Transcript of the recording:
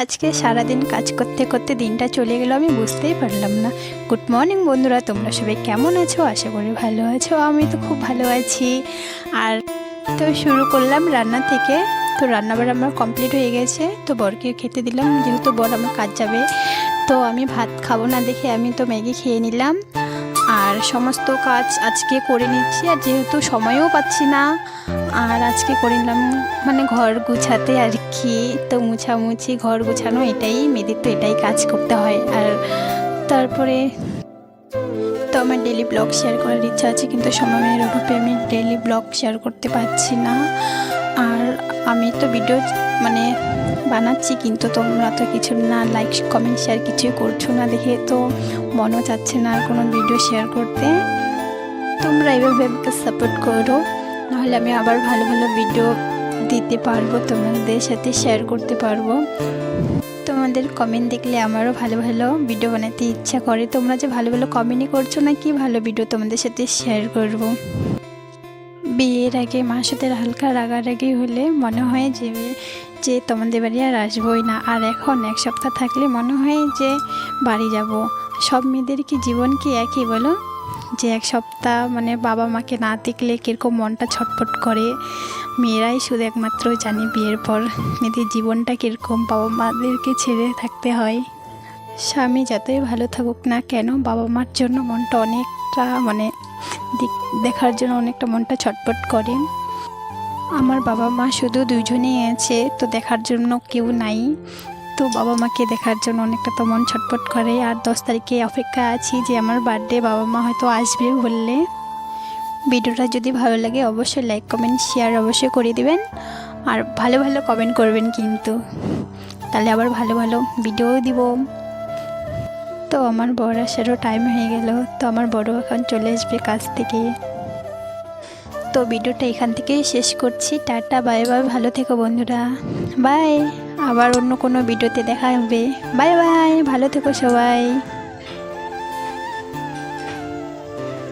আজকে সারাদিন কাজ করতে করতে দিনটা চলে গেল, আমি বুঝতেই পারলাম না। গুড মর্নিং বন্ধুরা, তোমরা সবাই কেমন আছো? আশা করি ভালো আছো। আমি তো খুব ভালো আছি। আর তো শুরু করলাম রান্না থেকে। তো রান্নাবাড়া আমার কমপ্লিট হয়ে গেছে। তো বরকে খেতে দিলাম, যেহেতু বর আমার কাজ যাবে। তো আমি ভাত খাবো না দেখে আমি তো ম্যাগি খেয়ে নিলাম। আর সমস্ত কাজ আজকে করে নিচ্ছি, আর যেহেতু সময়ও পাচ্ছি না, আর আজকে করে নিলাম মানে ঘর গুছাতে আর কি। তো মুছামুছি, ঘর গুছানো, এটাই মেয়েদের তো এটাই কাজ করতে হয়। আর তারপরে তো আমার ডেলি ব্লগ শেয়ার করার ইচ্ছা আছে, কিন্তু সময়ের অভাবে আমি ডেলি ব্লগ শেয়ার করতে পারছি না। আর আমি তো ভিডিও মানে বানাচ্ছি, কিন্তু তোমরা তো কিছু না লাইক কমেন্ট শেয়ার কিছুই করছো না, দেখে তো মনও চাচ্ছে না আর কোনো ভিডিও শেয়ার করতে। তোমরা এইভাবে আমাকে সাপোর্ট করো, নাহলে আমি আবার ভালো ভালো ভিডিও দিতে পারবো, তোমাদের সাথে শেয়ার করতে পারবো। তোমাদের কমেন্ট দেখলে আমারও ভালো ভালো ভিডিও বানাতে ইচ্ছা করে। তোমরা যে ভালো ভালো কমেন্টই করছো না, কি ভালো ভিডিও তোমাদের সাথে শেয়ার করব। বিয়ের আগে মার সাথে হালকা রাগারাগি হলে মনে হয় যে তোমাদের বাড়ি আর আসবোই না। আর এখন এক সপ্তাহ থাকলে মনে হয় যে বাড়ি যাব। সব মেয়েদের কি জীবন কি একই বলো? যে এক সপ্তাহ মানে বাবা মাকে না দেখলে কীরকম মনটা ছটফট করে। মেয়েরাই শুধু একমাত্র জানি বিয়ের পর মেয়েদের জীবনটা কীরকম, বাবা মাদেরকে ছেড়ে থাকতে হয়। স্বামী যতই ভালো থাকুক না কেন, বাবা মার জন্য মনটা অনেকটা মানে দেখার জন্য অনেকটা মনটা ছটফট করে। আমার বাবা মা শুধু দুইজনেই আছে, তো দেখার জন্য কেউ নাই। তো বাবা মাকে দেখার জন্য অনেকটা তো মন ছটফট করে। আর 10 তারিখে অপেক্ষা আছি যে আমার বার্থডে, বাবা মা হয়তো আসবে বললে। ভিডিওটা যদি ভালো লাগে অবশ্যই লাইক কমেন্ট শেয়ার অবশ্যই করে দিবেন। আর ভালো ভালো কমেন্ট করবেন কিন্তু, তাহলে আবার ভালো ভালো ভিডিও দিব। তো আমার বড় আসারও টাইম হয়ে গেল। তো আমার বড় এখন চলে আসবে কাজ থেকে। তো ভিডিওটা এখান থেকেই শেষ করছি। টাটা, বাই বাই, ভালো থেকো বন্ধুরা, বাই। আবার অন্য কোনো ভিডিওতে দেখা হবে। বাই বাই, ভালো থেকো সবাই।